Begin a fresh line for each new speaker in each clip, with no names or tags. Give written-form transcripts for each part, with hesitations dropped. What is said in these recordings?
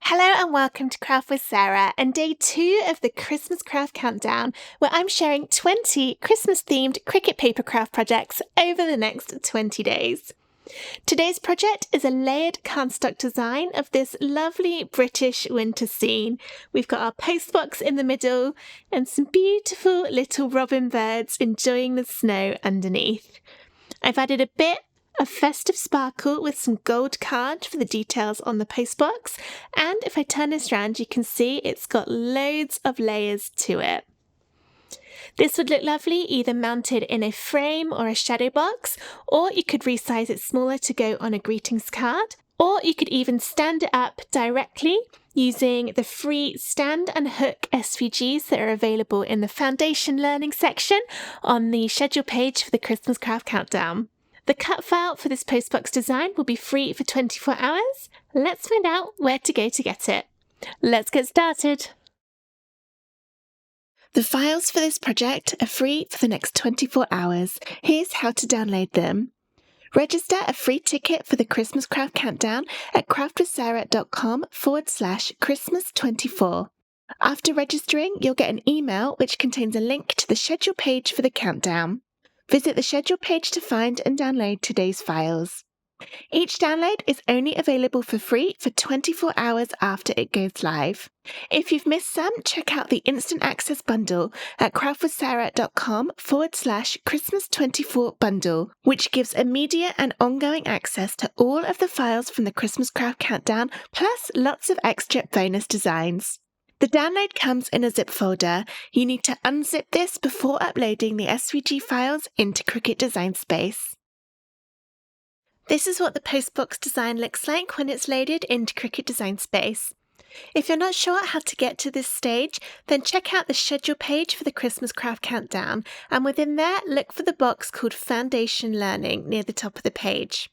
Hello and welcome to Craft with Sarah and day 2 of the Christmas Craft Countdown, where I'm sharing 20 Christmas-themed Cricut paper craft projects over the next 20 days. Today's project is a layered cardstock design of this lovely British winter scene. We've got our postbox in the middle and some beautiful little robin birds enjoying the snow underneath. I've added a bit of festive sparkle with some gold card for the details on the postbox, and if I turn this around you can see it's got loads of layers to it. This would look lovely either mounted in a frame or a shadow box, or you could resize it smaller to go on a greetings card, or you could even stand it up directly using the free stand and hook SVGs that are available in the Foundation Learning section on the schedule page for the Christmas Craft Countdown. The cut file for this postbox design will be free for 24 hours. Let's find out where to go to get it. Let's get started. The files for this project are free for the next 24 hours. Here's how to download them. Register a free ticket for the Christmas Craft Countdown at craftwithsarah.com/Christmas24. After registering, you'll get an email which contains a link to the schedule page for the countdown. Visit the schedule page to find and download today's files. Each download is only available for free for 24 hours after it goes live. If you've missed some, check out the Instant Access Bundle at craftwithsarah.com/Christmas24 bundle, which gives immediate and ongoing access to all of the files from the Christmas Craft Countdown, plus lots of extra bonus designs. The download comes in a zip folder. You need to unzip this before uploading the SVG files into Cricut Design Space. This is what the postbox design looks like when it's loaded into Cricut Design Space. If you're not sure how to get to this stage, then check out the schedule page for the Christmas Craft Countdown, and within there, look for the box called Foundation Learning near the top of the page.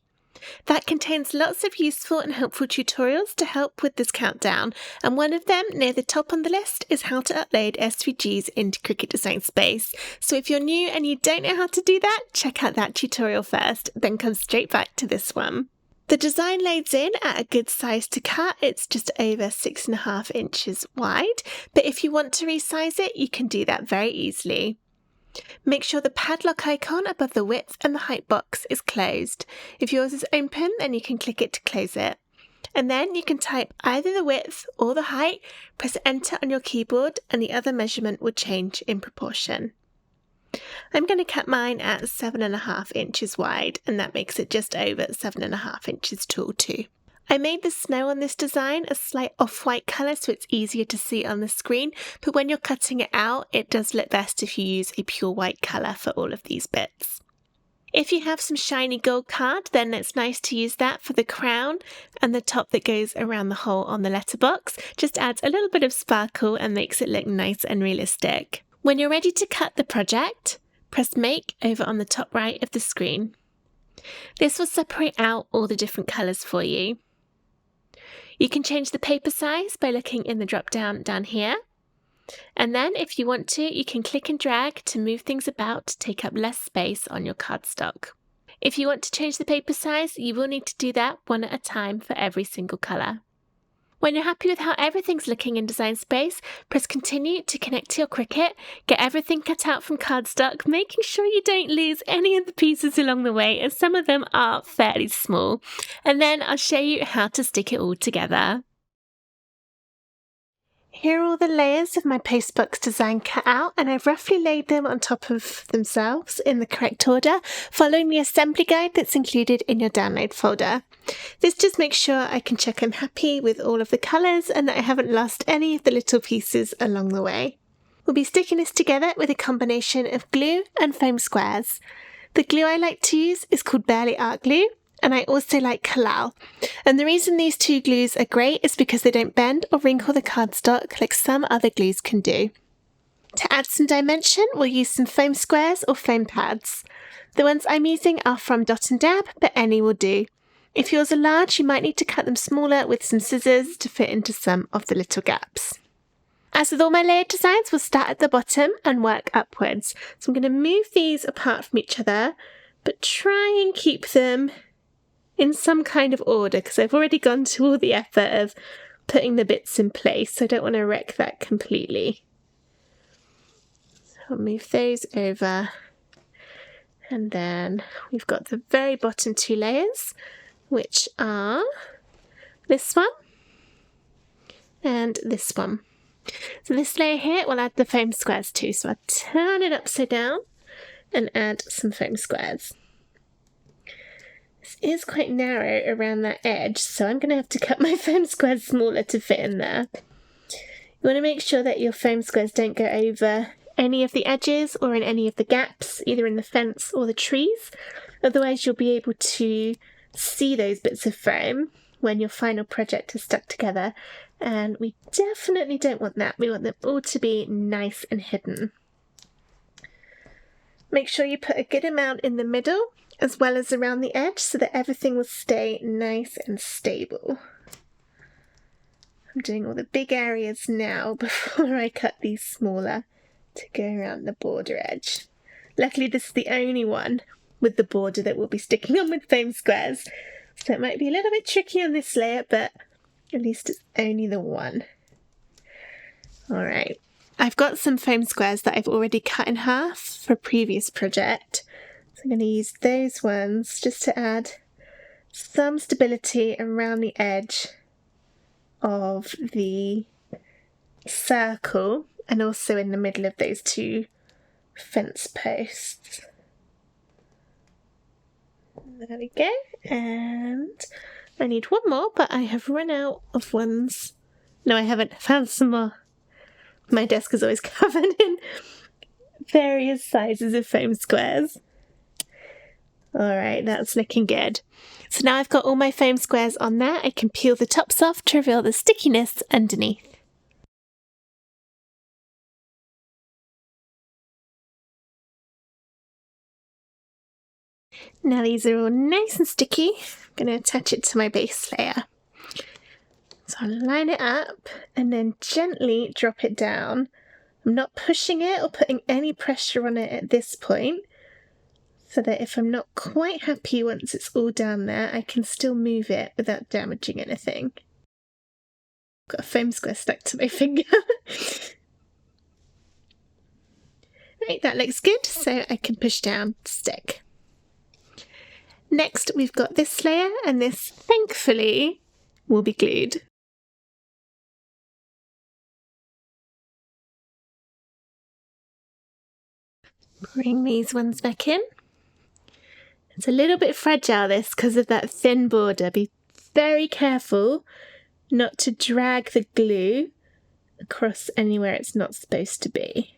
That contains lots of useful and helpful tutorials to help with this countdown, and one of them near the top on the list is how to upload SVGs into Cricut Design Space. So if you're new and you don't know how to do that, check out that tutorial first, then come straight back to this one. The design loads in at a good size to cut. It's just over 6.5 inches wide, but if you want to resize it, you can do that very easily. Make sure the padlock icon above the width and the height box is closed. If yours is open, then you can click it to close it. And then you can type either the width or the height, press enter on your keyboard, and the other measurement will change in proportion. I'm going to cut mine at 7.5 inches wide, and that makes it just over 7.5 inches tall too. I made the snow on this design a slight off-white colour so it's easier to see on the screen, but when you're cutting it out, it does look best if you use a pure white colour for all of these bits. If you have some shiny gold card, then it's nice to use that for the crown, and the top that goes around the hole on the letterbox just adds a little bit of sparkle and makes it look nice and realistic. When you're ready to cut the project, press Make over on the top right of the screen. This will separate out all the different colours for you. You can change the paper size by looking in the drop down here. And then if you want to, you can click and drag to move things about to take up less space on your cardstock. If you want to change the paper size, you will need to do that one at a time for every single colour. When you're happy with how everything's looking in Design Space, press Continue to connect to your Cricut, get everything cut out from cardstock, making sure you don't lose any of the pieces along the way, as some of them are fairly small. And then I'll show you how to stick it all together. Here are all the layers of my postbox design cut out, and I've roughly laid them on top of themselves in the correct order, following the assembly guide that's included in your download folder. This just makes sure I can check I'm happy with all of the colours and that I haven't lost any of the little pieces along the way. We'll be sticking this together with a combination of glue and foam squares. The glue I like to use is called Bearly Art Glue, and I also like Collall. And the reason these two glues are great is because they don't bend or wrinkle the cardstock like some other glues can do. To add some dimension, we'll use some foam squares or foam pads. The ones I'm using are from Dot and Dab, but any will do. If yours are large, you might need to cut them smaller with some scissors to fit into some of the little gaps. As with all my layered designs, we'll start at the bottom and work upwards. So I'm going to move these apart from each other, but try and keep them in some kind of order, because I've already gone to all the effort of putting the bits in place. I don't want to wreck that completely. So I'll move those over. And then we've got the very bottom 2 layers, which are this one and this one. So this layer here we'll add the foam squares to. So I'll turn it upside down and add some foam squares. This is quite narrow around that edge, so I'm going to have to cut my foam squares smaller to fit in there. You want to make sure that your foam squares don't go over any of the edges or in any of the gaps, either in the fence or the trees. Otherwise you'll be able to see those bits of foam when your final project is stuck together, and we definitely don't want that. We want them all to be nice and hidden. Make sure you put a good amount in the middle as well as around the edge so that everything will stay nice and stable. I'm doing all the big areas now before I cut these smaller to go around the border edge. Luckily this is the only one with the border that will be sticking on with foam squares, so it might be a little bit tricky on this layer, but at least it's only the one. Alright, I've got some foam squares that I've already cut in half for a previous project, so I'm going to use those ones just to add some stability around the edge of the circle and also in the middle of those 2 fence posts. There we go, and I need one more, but I have run out of ones. No, I haven't. Found some more. My desk is always covered in various sizes of foam squares. Alright, that's looking good. So now I've got all my foam squares on there, I can peel the tops off to reveal the stickiness underneath. Now these are all nice and sticky. I'm going to attach it to my base layer. So I'll line it up and then gently drop it down. I'm not pushing it or putting any pressure on it at this point, so that if I'm not quite happy once it's all down there, I can still move it without damaging anything. Got a foam square stuck to my finger. Right, that looks good, so I can push down to stick. Next we've got this layer, and this thankfully will be glued. Bring these ones back in. It's a little bit fragile this because of that thin border. Be very careful not to drag the glue across anywhere it's not supposed to be.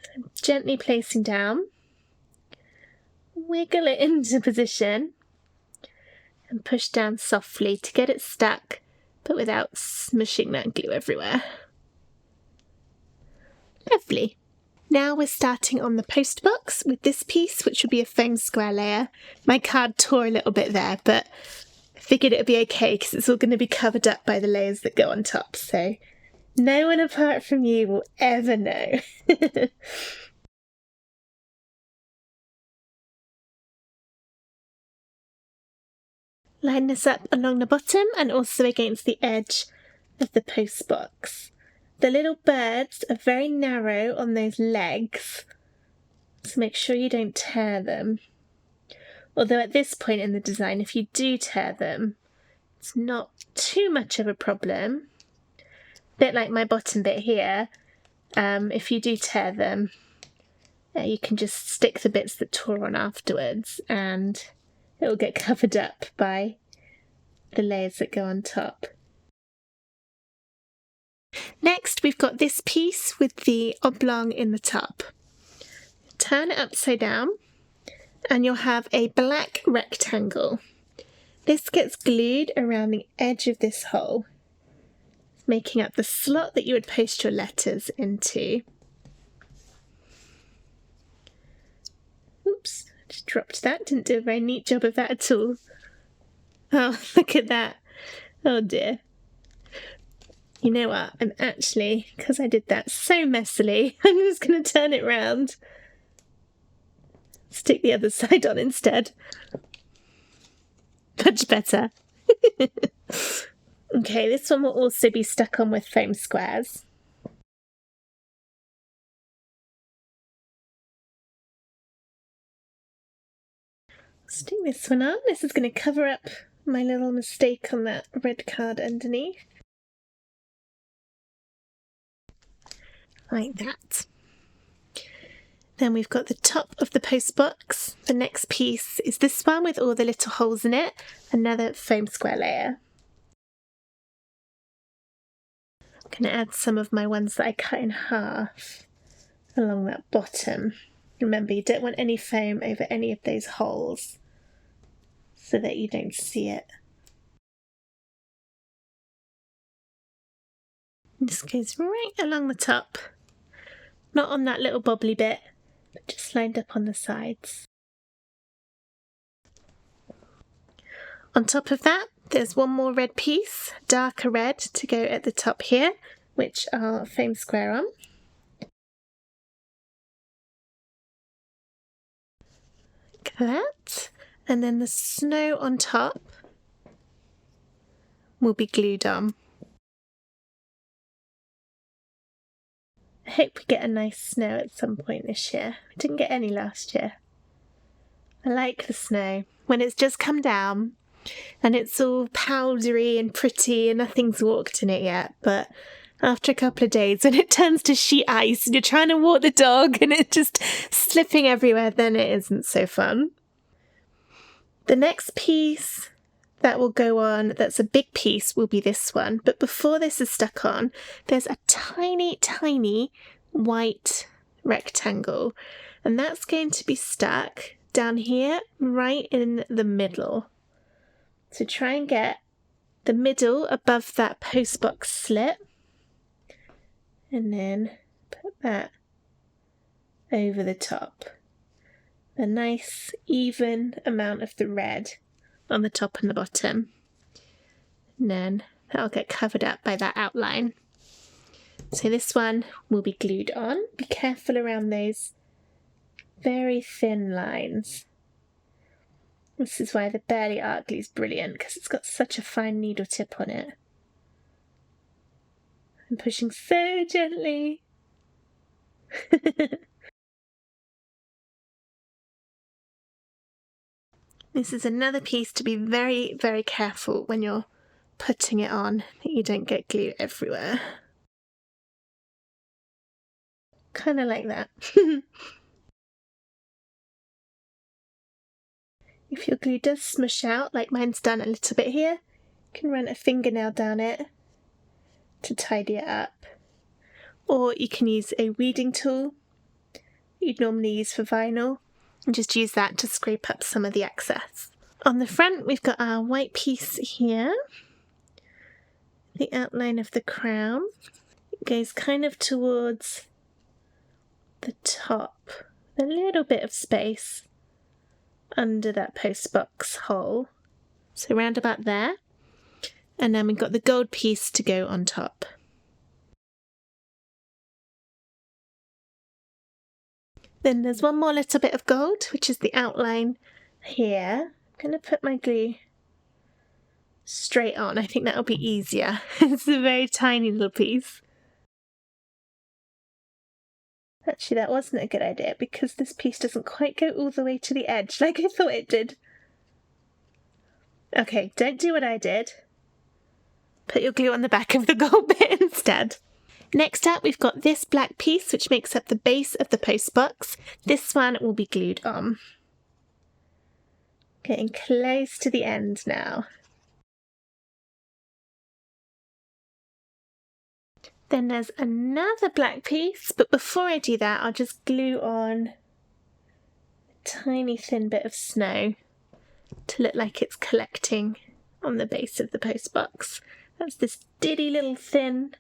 So I'm gently placing down. Wiggle it into position and push down softly to get it stuck, but without smushing that glue everywhere. Lovely. Now we're starting on the post box with this piece, which will be a foam square layer. My card tore a little bit there, but I figured it would be okay because it's all going to be covered up by the layers that go on top, so no one apart from you will ever know. Line this up along the bottom and also against the edge of the post box. The little birds are very narrow on those legs, so make sure you don't tear them. Although at this point in the design, if you do tear them, it's not too much of a problem. A bit like my bottom bit here, if you do tear them, you can just stick the bits that tore on afterwards and it will get covered up by the layers that go on top. Next we've got this piece with the oblong in the top. Turn it upside down and you'll have a black rectangle. This gets glued around the edge of this hole, making up the slot that you would post your letters into. Oops, I just dropped that. Didn't do a very neat job of that at all. Oh, look at that. Oh dear. You know what? I'm actually, because I did that so messily, I'm just going to turn it round. Stick the other side on instead. Much better. Okay, this one will also be stuck on with foam squares. Stick this one on. This is going to cover up my little mistake on that red card underneath. Like that. Then we've got the top of the post box. The next piece is this one with all the little holes in it. Another foam square layer. I'm going to add some of my ones that I cut in half along that bottom. Remember, you don't want any foam over any of those holes so that you don't see it. This goes right along the top, not on that little bobbly bit, but just lined up on the sides. On top of that, there's one more red piece, darker red, to go at the top here, which I'll foam square on. Like that. And then the snow on top will be glued on. I hope we get a nice snow at some point this year. We didn't get any last year. I like the snow when it's just come down and it's all powdery and pretty and nothing's walked in it yet, but after a couple of days when it turns to sheet ice and you're trying to walk the dog and it's just slipping everywhere, then it isn't so fun. The next piece that will go on, that's a big piece, will be this one. But before this is stuck on, there's a tiny, tiny white rectangle. And that's going to be stuck down here, right in the middle. So try and get the middle above that postbox slit. And then put that over the top. A nice even amount of the red on the top and the bottom. And then that'll get covered up by that outline. So this one will be glued on. Be careful around those very thin lines. This is why the Bearly Art Glue is brilliant, because it's got such a fine needle tip on it. I'm pushing so gently. This is another piece to be very, very careful when you're putting it on, that you don't get glue everywhere. Kind of like that. If your glue does smush out, like mine's done a little bit here, you can run a fingernail down it to tidy it up. Or you can use a weeding tool you'd normally use for vinyl, and just use that to scrape up some of the excess. On the front, we've got our white piece here. The outline of the crown. It goes kind of towards the top. A little bit of space under that postbox hole. So round about there. And then we've got the gold piece to go on top. Then there's one more little bit of gold, which is the outline here. I'm going to put my glue straight on. I think that'll be easier. It's a very tiny little piece. Actually, that wasn't a good idea because this piece doesn't quite go all the way to the edge like I thought it did. Okay, don't do what I did. Put your glue on the back of the gold bit instead. Next up, we've got this black piece, which makes up the base of the postbox. This one will be glued on. Getting close to the end now. Then there's another black piece, but before I do that, I'll just glue on a tiny thin bit of snow to look like it's collecting on the base of the postbox. That's this diddy little thin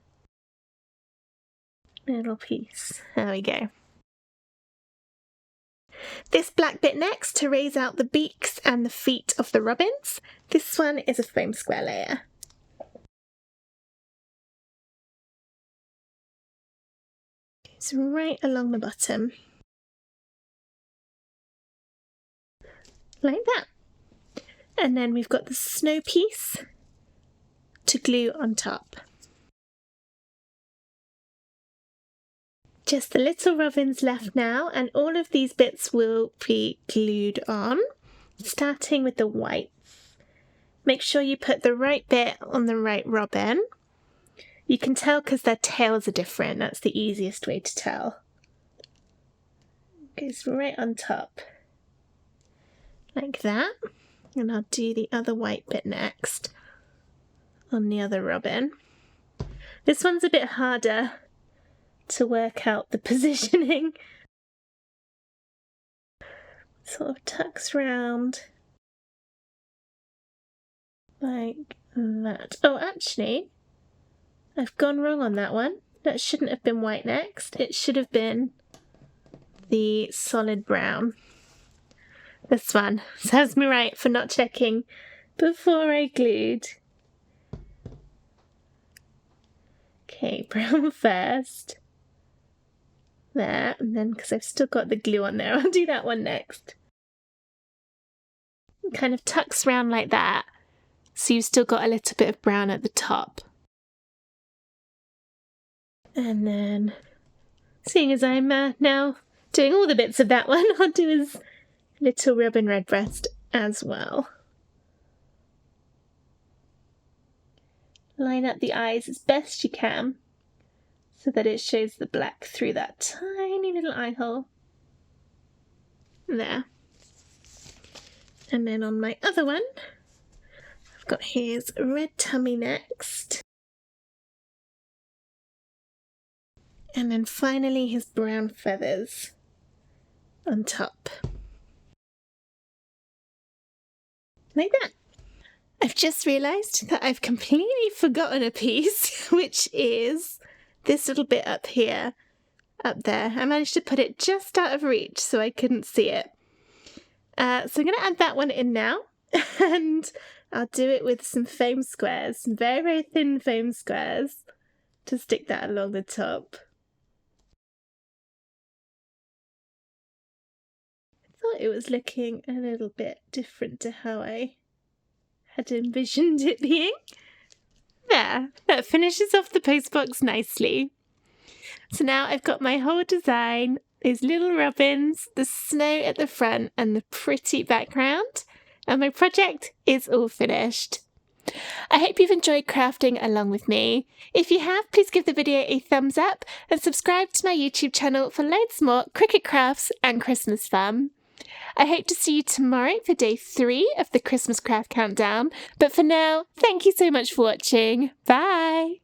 little piece. There we go. This black bit next to raise out the beaks and the feet of the robins. This one is a foam square layer. Goes right along the bottom. Like that. And then we've got the snow piece to glue on top. Just the little robins left now, and all of these bits will be glued on, starting with the white. Make sure you put the right bit on the right robin. You can tell because their tails are different. That's the easiest way to tell. It goes right on top, like that. And I'll do the other white bit next on the other robin. This one's a bit harder to work out the positioning. Sort of tucks round like that. Oh, actually, I've gone wrong on that one. That shouldn't have been white next. It should have been the solid brown. This one. Serves me right for not checking before I glued. Okay, brown first. There, and then because I've still got the glue on there, I'll do that one next. It kind of tucks round like that, so you've still got a little bit of brown at the top. And then, seeing as I'm now doing all the bits of that one, I'll do his little robin redbreast as well. Line up the eyes as best you can, so that it shows the black through that tiny little eye hole. There. And then on my other one, I've got his red tummy next. And then finally his brown feathers on top. Like that. I've just realised that I've completely forgotten a piece, which is this little bit up here, up there. I managed to put it just out of reach so I couldn't see it. So I'm going to add that one in now, and I'll do it with some foam squares, some very, very thin foam squares, to stick that along the top. I thought it was looking a little bit different to how I had envisioned it being. There, that finishes off the postbox nicely. So now I've got my whole design, these little robins, the snow at the front and the pretty background, and my project is all finished. I hope you've enjoyed crafting along with me. If you have, please give the video a thumbs up and subscribe to my YouTube channel for loads more Cricut crafts and Christmas fun. I hope to see you tomorrow for day 3 of the Christmas Craft Countdown. But for now, thank you so much for watching. Bye!